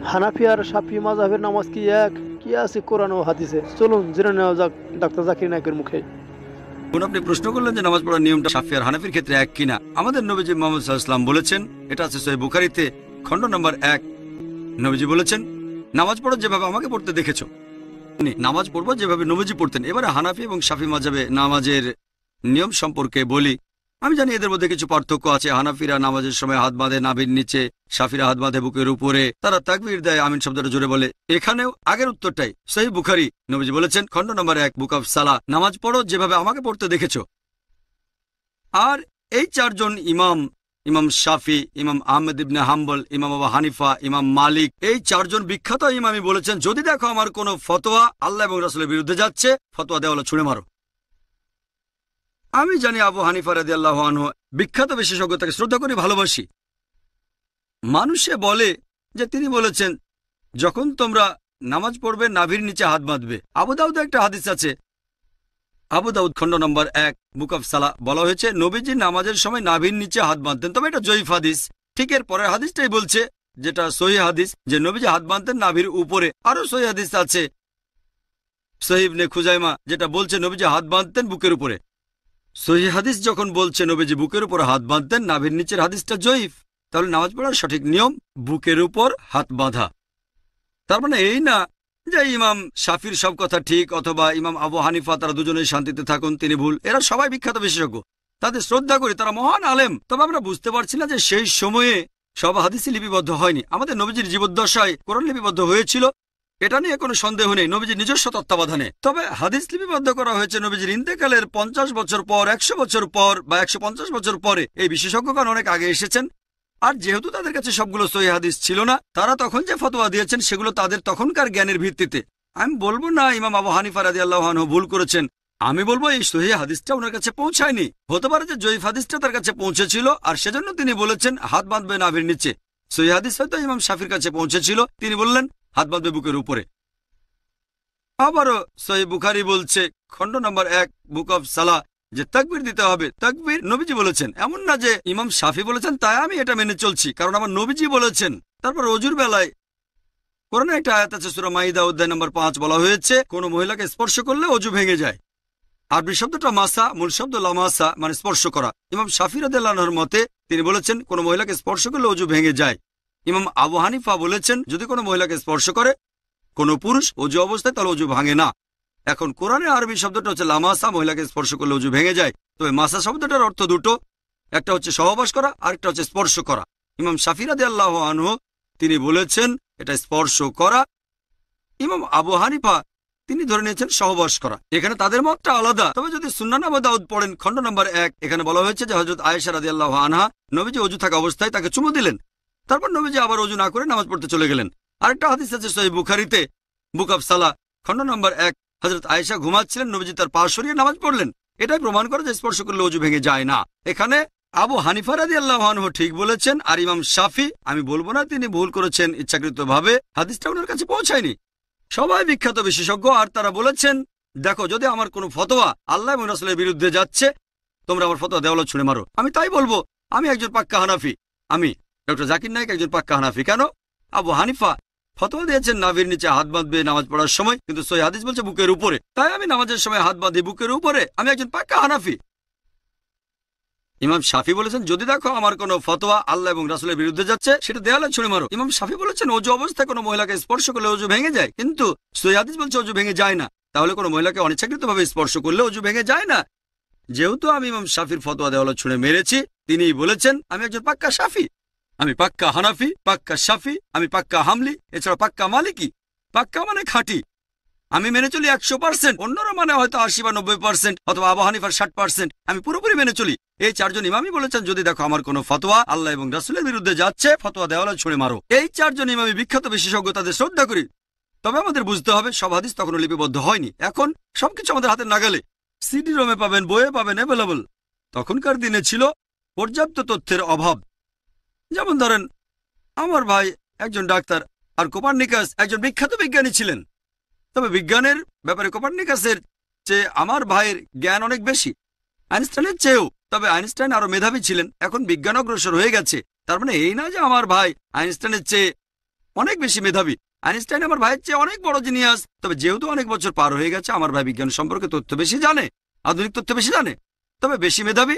হানাফি আর শাফি মাযহাবের নামাজ কি এক? কি আছে কোরআন ও হাদিসে? চলুন জেনে নেওয়া যাক ডাক্তার জাকির নায়েকের মুখে। আপনি প্রশ্ন করলেন যে নামাজ পড়ার নিয়মটা শাফি আর হানাফির ক্ষেত্রে এক কিনা। আমাদের নবীজি মুহাম্মদ সাল্লাল্লাহু আলাইহি ওয়াসাল্লাম বলেছেন, এটা আছে সহিহ বুখারীতে খণ্ড নম্বর 1। নবীজি বলেছেন, নামাজ পড়ো যেভাবে আমাকে পড়তে দেখেছো। নামাজ পড়বো যেভাবে নবীজি পড়তেন। এবারে হানাফি এবং শাফি মাযহাবে নামাজের নিয়ম সম্পর্কে বলি। আমি জানি এদের মধ্যে কিছু পার্থক্য আছে। হানাফিরা নামাজের সময় হাত বাঁধে নাভির নিচে, শাফিরা হাত বাঁধে বুকের উপরে, তারা তাকবীর দেয়, আমিন শব্দটা জোরে বলে। এখানেও আগের উত্তরটাই সহিহ বুখারী। নবীজি বলেছেন খণ্ড নম্বর 1 বুক অফ সালাহ, নামাজ পড়ো যেভাবে আমাকে পড়তে দেখেছো। আর এই চারজন ইমাম শাফি, ইমাম আহমেদ ইবনে হাম্বল, ইমাম আবু হানিফা, ইমাম মালিক, এই চারজন বিখ্যাত ইমামই বলেছেন, যদি দেখো আমার কোনো ফতোয়া আল্লাহ এবং রাসূলের বিরুদ্ধে যাচ্ছে, ফতোয়া দেওয়ালে ছুঁড়ে মারো। আমি জানি আবু হানিফা রাদিয়াল্লাহু আনহু বিখ্যাত বিশেষজ্ঞ, তাকে শ্রদ্ধা করি, ভালোবাসি। মানুষে বলে যে তিনি বলেছেন, যখন তোমরা নামাজ পড়বে নাভির নিচে হাত বাঁধবে। আবু দাউদে একটা হাদিস আছে, আবু দাউদ খণ্ড নম্বর 1 বুক অফ সালাহ, বলা হয়েছে নবীজি নামাজের সময় নাভির নিচে হাত বাঁধতেন। তবে এটা জয়ীফ হাদিস। ঠিক এর পরের হাদিসটাই বলছে, যেটা সহিহ হাদিস, যে নবীজি হাত বাঁধতেন নাভির উপরে। আরো সহিহ হাদিস আছে সহিহ ইবনে খুজাইমা, যেটা বলছে নবীজি হাত বাঁধতেন বুকের উপরে। সহিহ হাদিস যখন বলছে নবীজি বুকের উপর হাত বাঁধতেন, নাভির নিচের হাদিসটা জয়ীফ। তাহলে নামাজ পড়ার সঠিক নিয়ম বুকের উপর হাত বাঁধা। তার মানে এই না যে ইমাম শাফির সব কথা ঠিক, অথবা ইমাম আবু হানিফা তারা দুজনেই শান্তিতে থাকুন, তিনি ভুল। এরা সবাই বিখ্যাত বিশেষজ্ঞ, তাদের শ্রদ্ধা করি, তারা মহান আলেম। তবে আমরা বুঝতে পারছি না যে সেই সময়ে সব হাদিসই লিপিবদ্ধ হয়নি। আমাদের নবীজির জীবদ্দশায় কোরআন লিপিবদ্ধ হয়েছিল, এটা নিয়ে কোনো সন্দেহ নেই, নবীজির নিজস্ব তত্ত্বাবধানে। তবে হাদিস লিপিবদ্ধ করা হয়েছে নবীজির ইন্তেকালের 50 বছর পর, 100 বছর পর বা 150 বছর পরে। এই বিশেষজ্ঞগণ অনেক আগে এসেছেন। আর যেহেতু তাদের কাছে সবগুলো সহিহ হাদিস ছিল না, তারা তখন যে ফতোয়া দিয়েছেন সেগুলো তাদের তখনকার জ্ঞানের ভিত্তিতে। আমি বলবো না ইমাম আবু হানিফা রাদিয়াল্লাহু আনহু ভুল করেছেন, আমি বলবো এই সহিহ হাদিসটা ওনার কাছে পৌঁছায়নি। হতে পারে যে জয়ীফ হাদিসটা তার কাছে পৌঁছেছিল, আর সেজন্য তিনি বলেছেন হাত বাঁধবে নাভির নিচে। সহিহ হাদিস হয়তো ইমাম শাফির কাছে পৌঁছেছিল, তিনি বললেন হাত বাঁধবে বুকের উপরে। আবারও সহিহ বুখারী বলছে খণ্ড নম্বর 1 বুক অফ সালাহ, যে তাকবীর দিতে হবে। তাকবীর নবীজি বলেছেন, এমন না যে ইমাম শাফি বলেছেন তাই আমি এটা মেনে চলছি, কারণ আমার নবীজি বলেছেন। তারপর অজুর বেলায় কোরআনে একটা আয়াত আছে সূরা মাইদা অধ্যায় নম্বর 5, বলা হয়েছে কোন মহিলাকে স্পর্শ করলে অজু ভেঙে যায়। আরবি শব্দটা মাসা, মূল শব্দ লামাসা, মানে স্পর্শ করা। ইমাম শাফি রাদিয়াল্লাহু আনহুর মতে তিনি বলেছেন কোন মহিলাকে স্পর্শ করলে অজু ভেঙে যায়। ইমাম আবু হানিফা বলেছেন যদি কোনো মহিলাকে স্পর্শ করে কোনো পুরুষ অজু অবস্থায়, তাহলে অজু ভাঙে না। এখন কোরআনে আরবি শব্দটা হচ্ছে লামাসা, মহিলাকে স্পর্শ করলে অজু ভেঙে যায়। তবে মাসা শব্দটার অর্থ দুটো, একটা হচ্ছে সহবাস করা, আর একটা হচ্ছে স্পর্শ করা। ইমাম শাফি রাদিয়াল্লাহু আনহু তিনি বলেছেন এটা স্পর্শ করা। ইমাম আবু হানিফা তিনি ধরে নিয়েছেন সহবাস করা। এখানে তাদের মতটা আলাদা। তবে যদি সুন্নান আবু দাউদ পড়েন খণ্ড নম্বর 1, এখানে বলা হয়েছে যে হযরত আয়েশা রাদিয়াল্লাহু আনহা নবীজি অজু থাকা অবস্থায় তাকে চুমু দিলেন, তারপর নবীজি আবার অজু না করে নামাজ পড়তে চলে গেলেন। আরেকটা হাদিস আছে সহিহ বুখারীতে বুক অফ সালাহ খণ্ড নম্বর 1, হযরত আয়েশা ঘুমাচ্ছিলেন, নবীজি তার পা সরিয়ে নামাজ পড়লেন। এটাই প্রমাণ করে যে স্পর্শ করলে অজু ভেঙে যায় না। এখানে আবু হানিফা রাদিয়াল্লাহু আনহু ঠিক বলেছেন, আর ইমাম শাফি আমি বলবো না তিনি ভুল করেছেন ইচ্ছাকৃতভাবে, হাদিসটা ওনার কাছে পৌঁছায়নি। সবাই বিখ্যাত বিশেষজ্ঞ, আর তারা বলেছেন দেখো যদি আমার কোনো ফতোয়া আল্লাহ এবং রাসূলের বিরুদ্ধে যাচ্ছে, তোমরা আমার ফতোয়া দেওয়ালে ছুঁড়ে মারো। আমি তাই বলবো, আমি একজন পাক্কা হানাফি। আমি ডক্টর জাকির নায়েক একজন পাক্কা হানাফি। কেন? আবু হানিফা ফতোয়া দিয়েছেন নাভির নিচে হাত বাঁধবে নামাজ পড়ার সময়, কিন্তু সহিহ হাদিস বলছে বুকের উপরে। তাই আমি নামাজের সময় হাত বাঁধি বুকের উপরে। আমি একজন পাক্কা হানাফি। ইমাম শাফি বলেছেন যদি দেখো আমার কোনো ফতোয়া আল্লাহ এবং রাসূলের বিরুদ্ধে যাচ্ছে, সেটা দেওয়ালে ছুঁড়ে মারো। ইমাম শাফি বলেছেন অজু অবস্থায় কোনো মহিলাকে স্পর্শ করলে অজু ভেঙে যায়, কিন্তু সহিহ হাদিস বলছে অজু ভেঙে যায় না। তাহলে কোনো মহিলাকে অনিচ্ছাকৃতভাবে স্পর্শ করলে অজু ভেঙে যায় না। যেহেতু আমি ইমাম শাফির ফতোয়া দেওয়ালে ছুঁড়ে মেরেছি, তিনিই বলেছেন আমি একজন পাক্কা শাফি। আমি পাক্কা হানাফি, পাক্কা শাফি, আমি পাক্কা হামলি, এছাড়া পাক্কা মালিকি। পাক্কা মানে খাঁটি। আমি মেনে চলি 100%, অন্যরা মানে হয়তো 80 বা 90%, অথবা আবু হানিফার 60%। আমি পুরোপুরি মেনে চলি। এই চারজন ইমামই বলেছেন যদি দেখো আমার কোনো ফতোয়া আল্লাহ এবং রাসূলের বিরুদ্ধে যাচ্ছে, ফতোয়া দেওয়ালে ছুঁড়ে মারো। এই চারজন ইমামই বিখ্যাত বিশেষজ্ঞ, তাদের শ্রদ্ধা করি। তবে আমাদের বুঝতে হবে সব হাদিস তখনও লিপিবদ্ধ হয়নি। এখন সবকিছু আমাদের হাতের নাগালে, সিডি রোমে পাবেন, বইয়ে পাবেন, অ্যাভেলেবল। তখনকার দিনে ছিল পর্যাপ্ত তথ্যের অভাব। যেমন ধরেন আমার ভাই একজন ডাক্তার, আর কোপার্নিকাস একজন বিখ্যাত বিজ্ঞানী ছিলেন। তবে বিজ্ঞানের ব্যাপারে কোপার্নিকাসের চেয়ে আমার ভাইয়ের জ্ঞান অনেক বেশি, আইনস্টাইনের চেয়েও। তবে আইনস্টাইন আরো মেধাবী ছিলেন। এখন বিজ্ঞান অগ্রসর হয়ে গেছে, তার মানে এই না যে আমার ভাই আইনস্টাইনের চেয়ে অনেক বেশি মেধাবী। আইনস্টাইন আমার ভাইয়ের চেয়ে অনেক বড় জিনিয়াস। তবে যেহেতু অনেক বছর পার হয়ে গেছে, আমার ভাই বিজ্ঞান সম্পর্কে তথ্য বেশি জানে, আধুনিক তথ্য বেশি জানে। তবে বেশি মেধাবী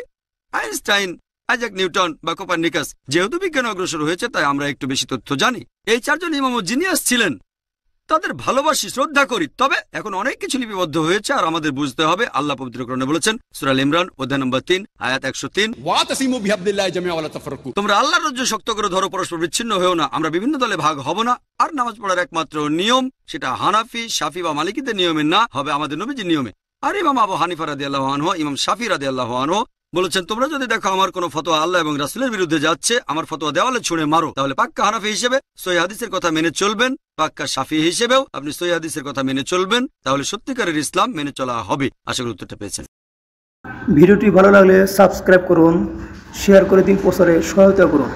আইনস্টাইন, আইজাক নিউটন বা কোপারনিকাস। যেহেতু বিজ্ঞান অগ্রসর হয়েছে, তাই আমরা একটু বেশি তথ্য জানি। এই চারজন ইমামও জিনিয়াস ছিলেন, তাদের ভালোবাসি, শ্রদ্ধা করি। তবে এখন অনেক কিছু লিপিবদ্ধ হয়েছে, আর আমাদের বুঝতে হবে আল্লাহ পবিত্র কোরআনে বলেছেন, সূরা আল ইমরান অধ্যায় নম্বর 3 আয়াত 103, ওয়াতাসিমু বিহাবলিল্লাহি জামিআ ওয়া লা তাফাররাকু। তোমরা আল্লাহর রজ্জু শক্ত করে ধরো, পরস্পর বিচ্ছিন্ন হয়েও না। আমরা বিভিন্ন দলে ভাগ হব না। আর নামাজ পড়ার একমাত্র নিয়ম, সেটা হানাফি, শাফি বা মালিকিদের নিয়মে না, হবে আমাদের নবীজির নিয়মে। আর ইমাম আবু হানিফা রাদিয়াল্লাহু আনহু, ইমাম শাফি রাদিয়াল্লাহু আনহু বলেছেন, তোমরা যদি দেখো আমার কোনো ফতোয়া আল্লাহ এবং রাসূলের বিরুদ্ধে যাচ্ছে, আমার ফতোয়া দেওয়ালে ছুঁড়ে মারো। তাহলে পাক্কা হানাফি হিসেবে সহিহ হাদিসের কথা মেনে চলবেন, পাক্কা শাফি হিসেবেও আপনি সহিহ হাদিসের কথা মেনে চলবেন। তাহলে সত্যিকারের ইসলাম মেনে চলা হবে। আশা করি উত্তরটা পেয়েছেন। ভিডিওটি ভালো লাগলে সাবস্ক্রাইব করুন, শেয়ার করে দিন, প্রচারে সহায়তা করুন।